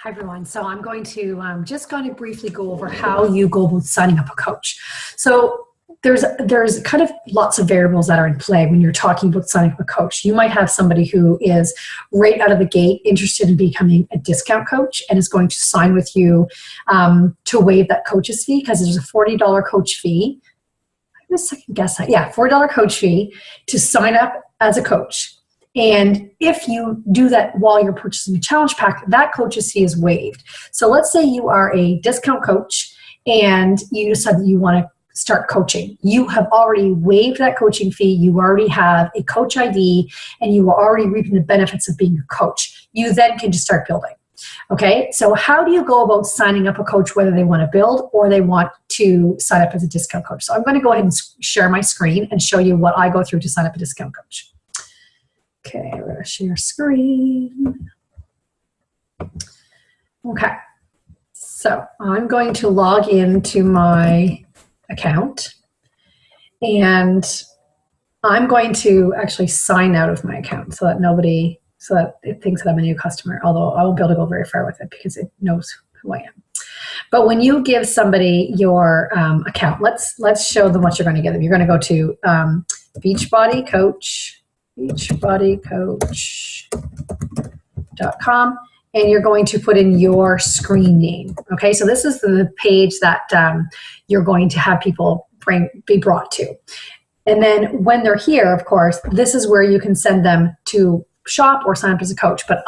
Hi, everyone. So I'm going to just going to briefly go over how you go about signing up a coach. So there's kind of lots of variables that are in play when you're talking about signing up a coach. You might have somebody who is right out of the gate interested in becoming a discount coach and is going to sign with you to waive that coach's fee, because there's a $40 coach fee. I'm going to second guess that. Yeah, $40 coach fee to sign up as a coach. And if you do that while you're purchasing a challenge pack, that coach's fee is waived. So let's say you are a discount coach and you decide that you want to start coaching. You have already waived that coaching fee. You already have a coach ID and you are already reaping the benefits of being a coach. You then can just start building. Okay, so how do you go about signing up a coach, whether they want to build or they want to sign up as a discount coach? So I'm going to go ahead and share my screen and show you what I go through to sign up a discount coach. Okay, we're going to share screen. Okay, so I'm going to log into my account and I'm going to actually sign out of my account so that it thinks that I'm a new customer, although I won't be able to go very far with it because it knows who I am. But when you give somebody your account, let's show them what you're going to give them. You're going to go to beachbodycoach.com, and you're going to put in your screen name. Okay, so this is the page that you're going to have people be brought to. And then when they're here, of course, this is where you can send them to shop or sign up as a coach. But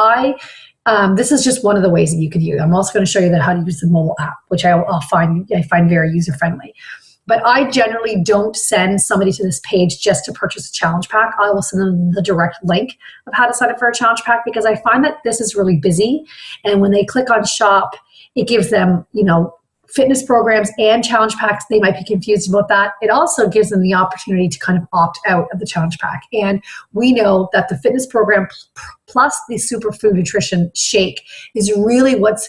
this is just one of the ways that you could use it. I'm also going to show you how to use the mobile app, which I find very user-friendly. But I generally don't send somebody to this page just to purchase a challenge pack. I will send them the direct link of how to sign up for a challenge pack, because I find that this is really busy. And when they click on shop, it gives them, fitness programs and challenge packs. They might be confused about that. It also gives them the opportunity to kind of opt out of the challenge pack. And we know that the fitness program plus the superfood nutrition shake is really what's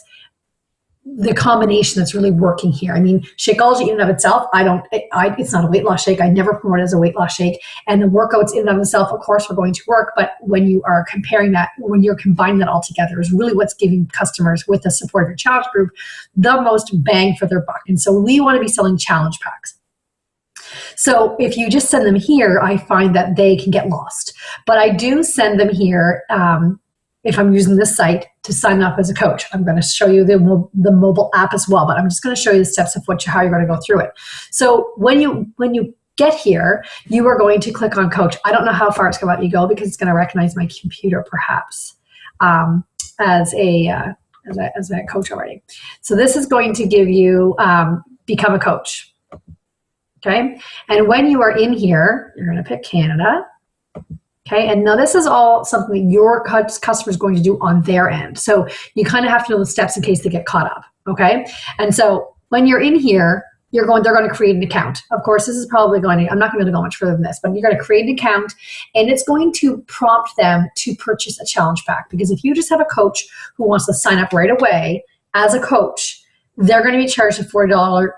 the combination that's really working here. I mean, Shakeology in and of itself, it's not a weight loss shake. I never promote it as a weight loss shake. And the workouts in and of themselves, of course, are going to work. But when you are comparing that, when you're combining that all together, is really what's giving customers with the support of your challenge group the most bang for their buck. And so we want to be selling challenge packs. So if you just send them here, I find that they can get lost. But I do send them here if I'm using this site to sign up as a coach. I'm going to show you the mobile app as well, but I'm just going to show you the steps of how you're going to go through it. So when you get here, you are going to click on coach. I don't know how far it's going to let you go because it's going to recognize my computer perhaps as a coach already. So this is going to give you become a coach. Okay, and when you are in here, you're going to pick Canada. Okay, and now this is all something that your customer is going to do on their end. So you kind of have to know the steps in case they get caught up. Okay, and so when you're in here, they're going to create an account. Of course, this is probably I'm not going to go much further than this, but you're going to create an account, and it's going to prompt them to purchase a challenge pack. Because if you just have a coach who wants to sign up right away as a coach, they're going to be charged a $40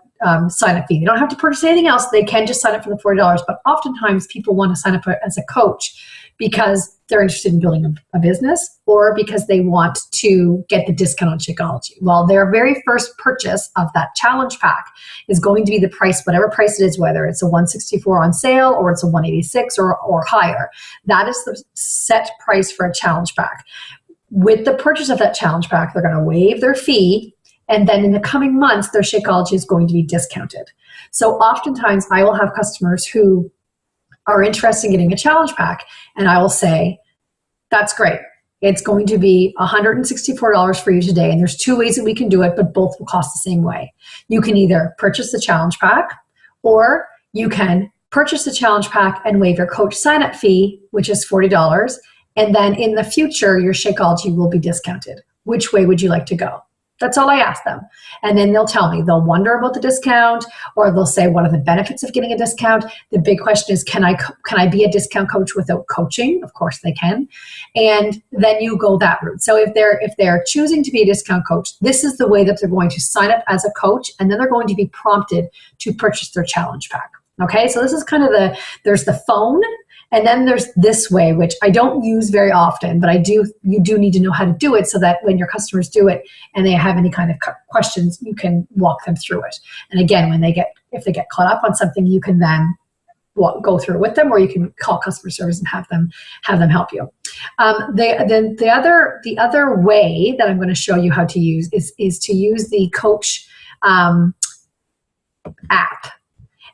sign-up fee. They don't have to purchase anything else. They can just sign up for the $40. But oftentimes, people want to sign up as a coach because they're interested in building a business or because they want to get the discount on Shakeology. Well, their very first purchase of that challenge pack is going to be the price, whatever price it is, whether it's a $164 on sale or it's a $186 or higher. That is the set price for a challenge pack. With the purchase of that challenge pack, they're going to waive their fee, and then in the coming months, their Shakeology is going to be discounted. So oftentimes, I will have customers who are interested in getting a challenge pack, and I will say, that's great. It's going to be $164 for you today, and there's two ways that we can do it, but both will cost the same way. You can either purchase the challenge pack, or you can purchase the challenge pack and waive your coach sign-up fee, which is $40, and then in the future, your Shakeology will be discounted. Which way would you like to go? That's all I ask them. And then they'll tell me. They'll wonder about the discount, or they'll say, what are the benefits of getting a discount? The big question is, can I be a discount coach without coaching? Of course they can. And then you go that route. So if they're choosing to be a discount coach, this is the way that they're going to sign up as a coach, and then they're going to be prompted to purchase their challenge pack. Okay, so this is kind of there's the phone, And then there's this way, which I don't use very often, but you do need to know how to do it so that when your customers do it and they have any kind of questions, you can walk them through it. And again, if they get caught up on something, you can then go through it with them, or you can call customer service and have them help you. The other way that I'm going to show you how to use is to use the Coach app.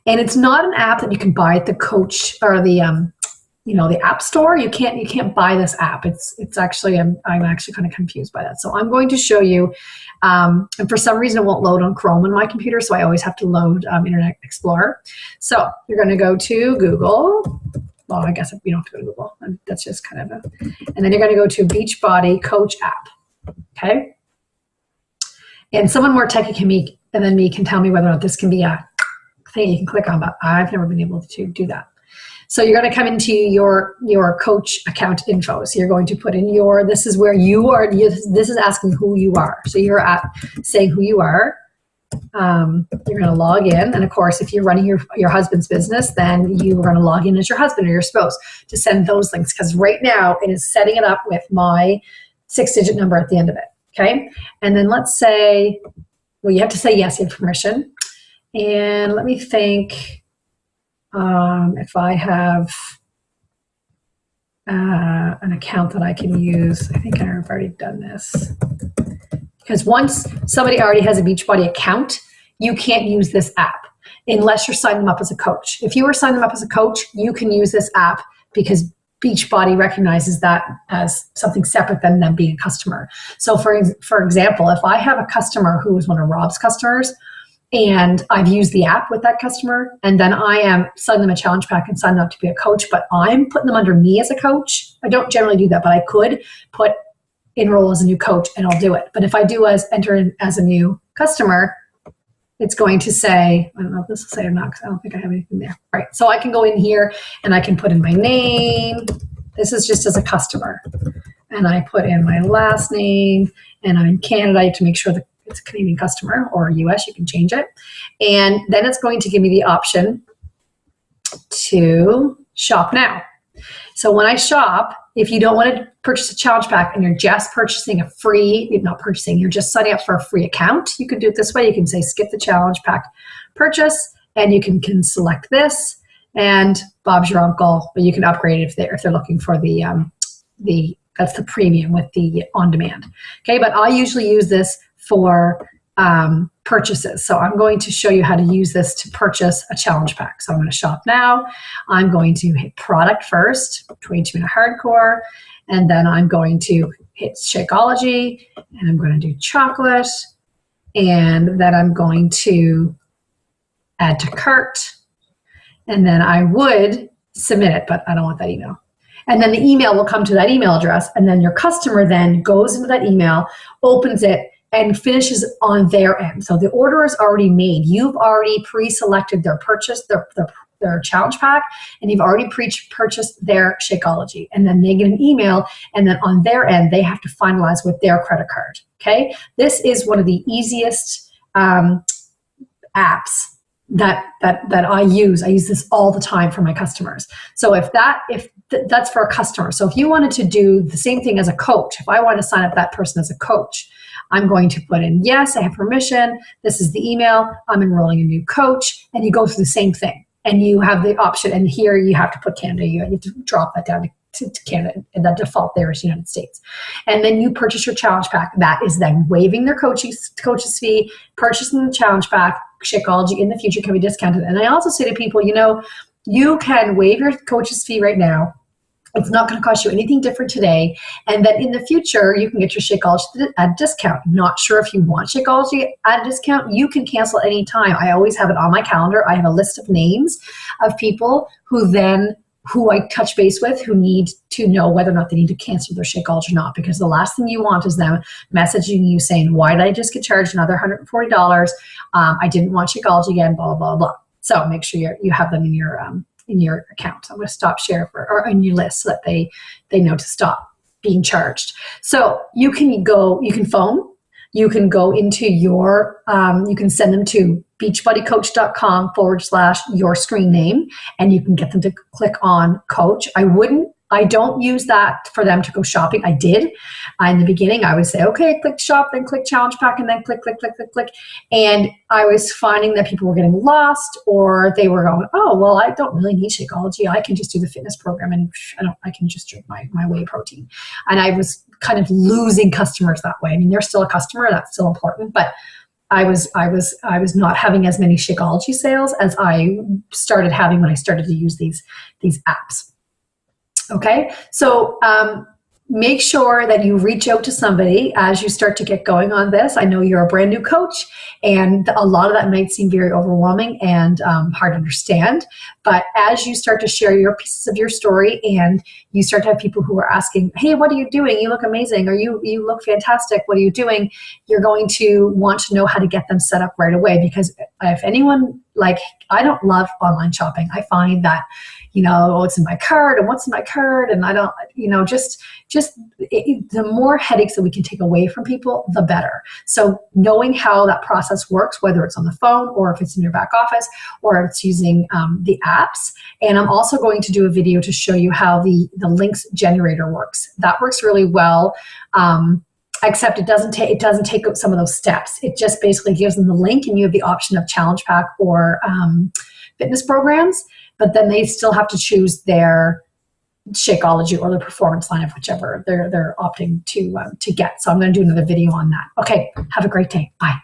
And it's not an app that you can buy at the Coach or the App Store. You can't buy this app. It's actually, I'm actually kind of confused by that. So I'm going to show you, and for some reason it won't load on Chrome on my computer, so I always have to load Internet Explorer. So you're going to go to Google. Well, I guess you don't have to go to Google. That's just kind of and then you're going to go to Beachbody Coach app. Okay. And someone more techie than me can tell me whether or not this can be a thing you can click on, but I've never been able to do that. So you're going to come into your Coach account info. So you're going to put in this is where you are. This is asking who you are. So you're saying who you are. You're going to log in. And of course, if you're running your husband's business, then you are going to log in as your husband or your spouse to send those links. Because right now it is setting it up with my 6-digit number at the end of it. Okay. And then let's say, well, you have to say yes, you have permission. And let me think if I have an account that I can use. I think I've already done this. Because once somebody already has a Beachbody account, you can't use this app unless you're signing them up as a coach. If you were signing them up as a coach, you can use this app because Beachbody recognizes that as something separate than them being a customer. So for example, if I have a customer who is one of Rob's customers, and I've used the app with that customer, and then I am selling them a challenge pack and signing up to be a coach, but I'm putting them under me as a coach. I don't generally do that, but I could enroll as a new coach and I'll do it. But if I do enter in as a new customer, it's going to say, I don't know if this will say or not, because I don't think I have anything there. All right, so I can go in here and I can put in my name. This is just as a customer. And I put in my last name, and I'm in Canada. I have to make sure that it's a Canadian customer, or US, you can change it. And then it's going to give me the option to shop now. So when I shop, if you don't want to purchase a challenge pack and you're just purchasing you're just signing up for a free account, you could do it this way. You can say skip the challenge pack purchase, and you can select this, and Bob's your uncle, but you can upgrade it if they're looking for that's the premium with the on-demand. Okay, but I usually use this for purchases. So I'm going to show you how to use this to purchase a challenge pack. So I'm going to shop now. I'm going to hit product first, 22-minute hardcore, and then I'm going to hit Shakeology, and I'm going to do chocolate, and then I'm going to add to cart, and then I would submit it, but I don't want that email. And then the email will come to that email address, and then your customer then goes into that email, opens it, and finishes on their end. So the order is already made. You've already pre-selected their purchase, their challenge pack, and you've already purchased their Shakeology. And then they get an email, and then on their end, they have to finalize with their credit card. Okay? This is one of the easiest apps that I use. I use this all the time for my customers. So if that's for a customer. So if you wanted to do the same thing as a coach, if I want to sign up that person as a coach, I'm going to put in, yes, I have permission. This is the email. I'm enrolling a new coach. And you go through the same thing. And you have the option. And here you have to put Canada. You have to drop that down to Canada. And the default there is United States. And then you purchase your challenge pack. That is then waiving their coach's fee, purchasing the challenge pack. Shakeology in the future can be discounted. And I also say to people, you can waive your coach's fee right now. It's not going to cost you anything different today. And then in the future, you can get your Shakeology at a discount. Not sure if you want Shakeology at a discount. You can cancel at any time. I always have it on my calendar. I have a list of names of people who I touch base with who need to know whether or not they need to cancel their Shakeology or not. Because the last thing you want is them messaging you saying, why did I just get charged another $140? I didn't want Shakeology again, blah, blah, blah. So make sure you have them in your account. I'm going to stop share or on your list so that they know to stop being charged. So you can phone. you can go into your, you can send them to beachbuddycoach.com/your screen name, and you can get them to click on coach. I don't use that for them to go shopping. I did in the beginning. I would say, okay, click shop, then click challenge pack, and then click, click, click, click, click. And I was finding that people were getting lost, or they were going, oh, well, I don't really need Shakeology. I can just do the fitness program, and I can just drink my whey protein. And I was kind of losing customers that way. I mean, they're still a customer. That's still important, but I was not having as many Shakeology sales as I started having when I started to use these apps. Okay, so make sure that you reach out to somebody as you start to get going on this. I know you're a brand new coach, and a lot of that might seem very overwhelming and hard to understand. But as you start to share your pieces of your story, and you start to have people who are asking, hey, what are you doing? You look amazing, or you look fantastic. What are you doing? You're going to want to know how to get them set up right away, because if anyone, like, I don't love online shopping. I find that, what's in my cart and what's in my cart, and I don't, the more headaches that we can take away from people, the better. So knowing how that process works, whether it's on the phone or if it's in your back office or if it's using the apps. And I'm also going to do a video to show you how the links generator works. That works really well. Except it doesn't take some of those steps. It just basically gives them the link, and you have the option of challenge pack or fitness programs, but then they still have to choose their Shakeology or the performance line of whichever they're opting to get. So I'm going to do another video on that. Okay, have a great day. Bye.